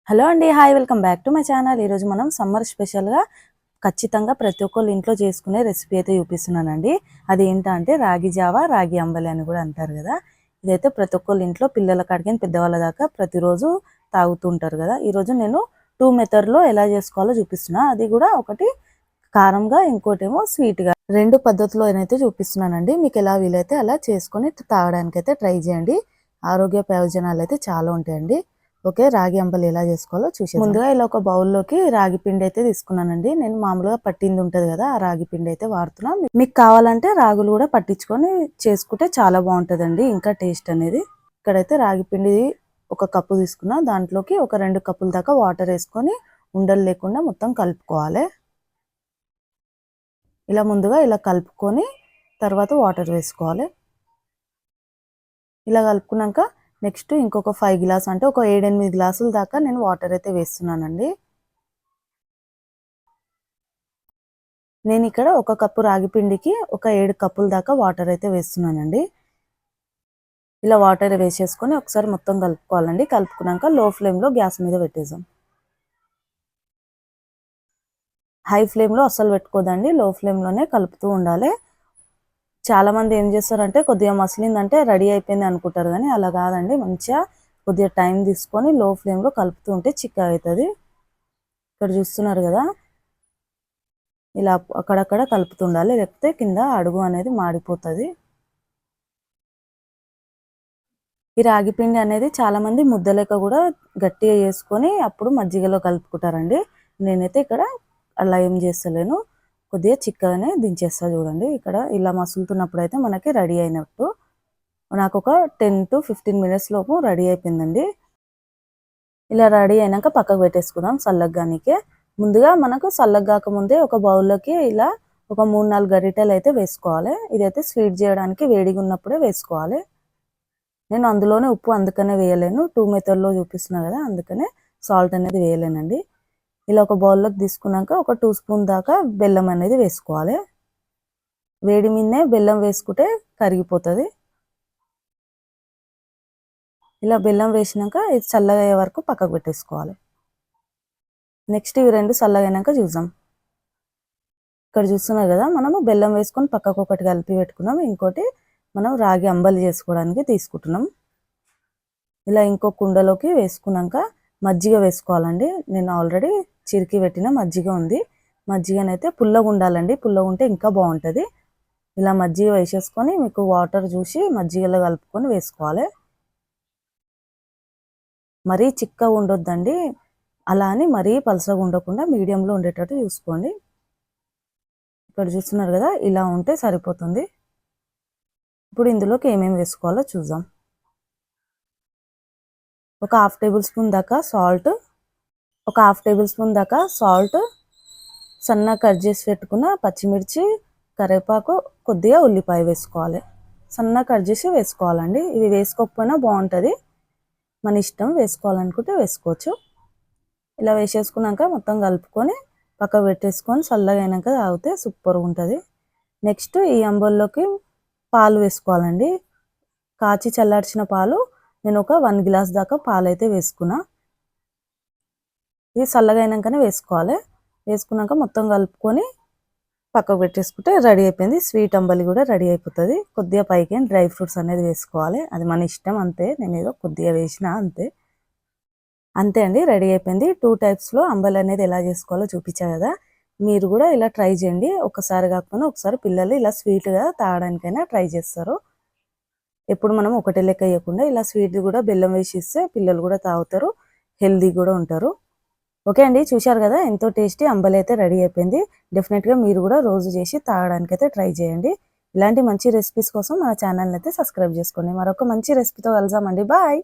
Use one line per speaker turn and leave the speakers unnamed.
Hello అండి. Hi, welcome back to my channel. ఈరోజు మనం సమ్మర్ స్పెషల్గా ఖచ్చితంగా ప్రతి ఒక్కళ్ళు ఇంట్లో చేసుకునే రెసిపీ అయితే చూపిస్తున్నానండి. అది ఏంటంటే రాగి జావా, రాగి అంబలి అని కూడా అంటారు కదా. ఇదైతే ప్రతి ఒక్కళ్ళు ఇంట్లో పిల్లల కాడికి పెద్దవాళ్ళ దాకా ప్రతిరోజు తాగుతూ ఉంటారు కదా. ఈరోజు నేను 2 మెథడ్లో ఎలా చేసుకోవాలో చూపిస్తున్నా. అది కూడా ఒకటి కారంగా, ఇంకోటేమో స్వీట్గా, 2 పద్ధతిలో అయితే చూపిస్తున్నానండి. మీకు ఎలా వీలైతే అలా చేసుకొని తాగడానికి అయితే ట్రై చేయండి. ఆరోగ్య ప్రయోజనాలు అయితే చాలా ఉంటాయండి. ఓకే, రాగి అంబలి ఎలా చేసుకోవాలో చూసేద్దాం. ముందుగా ఇలా ఒక బౌల్లోకి రాగి పిండి అయితే తీసుకున్నానండి. నేను మామూలుగా పట్టింది ఉంటుంది కదా, ఆ రాగి పిండి అయితే వాడుతున్నా. మీకు కావాలంటే రాగులు కూడా పట్టించుకొని చేసుకుంటే చాలా బాగుంటుందండి, ఇంకా టేస్ట్ అనేది. ఇక్కడైతే రాగి పిండి ఒక కప్పు తీసుకున్నా. దాంట్లోకి ఒక 2 కప్పుల దాకా వాటర్ వేసుకొని ఉండలు లేకుండా మొత్తం కలుపుకోవాలి. ఇలా ముందుగా ఇలా కలుపుకొని తర్వాత వాటర్ వేసుకోవాలి. ఇలా కలుపుకున్నాక నెక్స్ట్ ఇంకొక 5 గ్లాస్ అంటే ఒక 7-8 గ్లాసుల దాకా నేను వాటర్ అయితే వేస్తున్నానండి. నేను ఇక్కడ ఒక కప్పు రాగి పిండికి ఒక 7 కప్పుల దాకా వాటర్ అయితే వేస్తున్నానండి. ఇలా వాటర్ వేసేసుకొని ఒకసారి మొత్తం కలుపుకోవాలండి. కలుపుకున్నాక లో ఫ్లేమ్లో గ్యాస్ మీద పెట్టేద్దాం. హై ఫ్లేమ్లో అస్సలు పెట్టుకోదండి, లో ఫ్లేమ్లోనే కలుపుతూ ఉండాలి. చాలామంది ఏం చేస్తారంటే కొద్దిగా మసిలిందంటే రెడీ అయిపోయింది అనుకుంటారు, కానీ అలా కాదండి. మంచిగా కొద్దిగా టైం తీసుకొని లో ఫ్లేమ్లో కలుపుతూ ఉంటే చిక్కగా అవుతుంది. ఇక్కడ చూస్తున్నారు కదా, ఇలా అక్కడక్కడ కలుపుతూ ఉండాలి, లేకపోతే కింద అడుగు అనేది మాడిపోతుంది. ఈ రాగి పిండి అనేది చాలామంది ముద్దలేక కూడా గట్టిగా చేసుకొని అప్పుడు మజ్జిగలో కలుపుకుంటారండి. నేనైతే ఇక్కడ అలా ఏం చేస్తలేను, కొద్దిగా చిక్కగానే దించేస్తా. చూడండి, ఇక్కడ ఇలా మసులుతున్నప్పుడు అయితే మనకి రెడీ అయినట్టు. నాకు ఒక 10 to 15 మినిట్స్ లోపు రెడీ అయిపోయిందండి. ఇలా రెడీ అయినాక పక్కకు పెట్టేసుకుందాం చల్లగానికే. ముందుగా మనకు చల్లగాక ముందే ఒక బౌల్లోకి ఇలా ఒక 3-4 గరిటెలు అయితే వేసుకోవాలి. ఇదైతే స్వీట్ చేయడానికి వేడిగా ఉన్నప్పుడే వేసుకోవాలి. నేను అందులోనే ఉప్పు అందుకనే వేయలేను, 2 మెథడ్లో చూపిస్తున్నా కదా, అందుకనే సాల్ట్ అనేది వేయలేనండి. ఇలా ఒక బౌల్లోకి తీసుకున్నాక ఒక 2 స్పూన్ దాకా బెల్లం అనేది వేసుకోవాలి. వేడి మీదనే బెల్లం వేసుకుంటే కరిగిపోతుంది. ఇలా బెల్లం వేసినాక ఇది చల్లగా అయ్యే వరకు పక్కకు పెట్టేసుకోవాలి. నెక్స్ట్ ఇవి 2 చల్లగా అయినాక చూద్దాం. ఇక్కడ చూస్తున్నారు కదా, మనము బెల్లం వేసుకొని పక్కకు ఒకటి కలిపి పెట్టుకున్నాం, ఇంకోటి మనం రాగి అంబలి చేసుకోవడానికి తీసుకుంటున్నాం. ఇలా ఇంకో కుండలోకి వేసుకున్నాక మజ్జిగ వేసుకోవాలండి. నేను ఆల్రెడీ చిరికి పెట్టిన మజ్జిగ ఉంది. మజ్జిగనైతే పుల్లగా ఉండాలండి, పుల్లగా ఉంటే ఇంకా బాగుంటుంది. ఇలా మజ్జిగ వేసేసుకొని మీకు వాటర్ చూసి మజ్జిగలో కలుపుకొని వేసుకోవాలి. మరీ చిక్కగా ఉండొద్దండి, అలా అని మరీ పలసగా ఉండకుండా మీడియంలో ఉండేటట్టు చూసుకోండి. ఇక్కడ చూస్తున్నారు కదా, ఇలా ఉంటే సరిపోతుంది. ఇప్పుడు ఇందులోకి ఏమేమి వేసుకోవాలో చూద్దాం. ఒక 1/2 టేబుల్ స్పూన్ దాకా సాల్ట్, ఒక 1/2 టేబుల్ స్పూన్ దాకా సాల్ట్, సన్నగా కట్ చేసి పెట్టుకున్న పచ్చిమిర్చి, కరివేపాకు, కొద్దిగా ఉల్లిపాయ వేసుకోవాలి. సన్నగా కట్ చేసి వేసుకోవాలండి. ఇవి వేసుకోకపోయినా బాగుంటుంది, మన ఇష్టం, వేసుకోవాలనుకుంటే వేసుకోవచ్చు. ఇలా వేసేసుకున్నాక మొత్తం కలుపుకొని పక్కకు పెట్టేసుకొని చల్లగా అయినాక తాగితే సూపర్గా ఉంటుంది. నెక్స్ట్ ఈ అంబల్లోకి పాలు వేసుకోవాలండి. కాచి చల్లార్చిన పాలు నేను ఒక 1 గ్లాస్ దాకా పాలు అయితే వేసుకున్నా. ఇది చల్లగా అయినాకనే వేసుకోవాలి. వేసుకున్నాక మొత్తం కలుపుకొని పక్కకు పెట్టేసుకుంటే రెడీ అయిపోయింది. స్వీట్ అంబలి కూడా రెడీ అయిపోతుంది. కొద్దిగా పైకి డ్రై ఫ్రూట్స్ అనేది వేసుకోవాలి, అది మన ఇష్టం, అంతే. నేను ఏదో కొద్దిగా వేసిన అంతే. అంతే అండి, రెడీ అయిపోయింది. 2 టైప్స్లో అంబలి అనేది ఎలా చేసుకోవాలో చూపించా కదా, మీరు కూడా ఇలా ట్రై చేయండి. ఒకసారి కాకపోయినా ఒకసారి పిల్లలు ఇలా స్వీట్గా తాగడానికైనా ట్రై చేస్తారు. ఎప్పుడు మనం ఒకటే లెక్క వేయకుండా ఇలా స్వీట్ కూడా బెల్లం వేసి ఇస్తే పిల్లలు కూడా తాగుతారు, హెల్దీ కూడా ఉంటారు. ఓకే అండి, చూశారు కదా, ఎంతో టేస్టీ అంబలి అయితే రెడీ అయిపోయింది. డెఫినెట్గా మీరు కూడా రోజు చేసి తాగడానికైతే ట్రై చేయండి. ఇలాంటి మంచి రెసిపీస్ కోసం మన ఛానల్ని అయితే సబ్స్క్రైబ్ చేసుకోండి. మరొక మంచి రెసిపీతో కలుద్దామండి. బాయ్.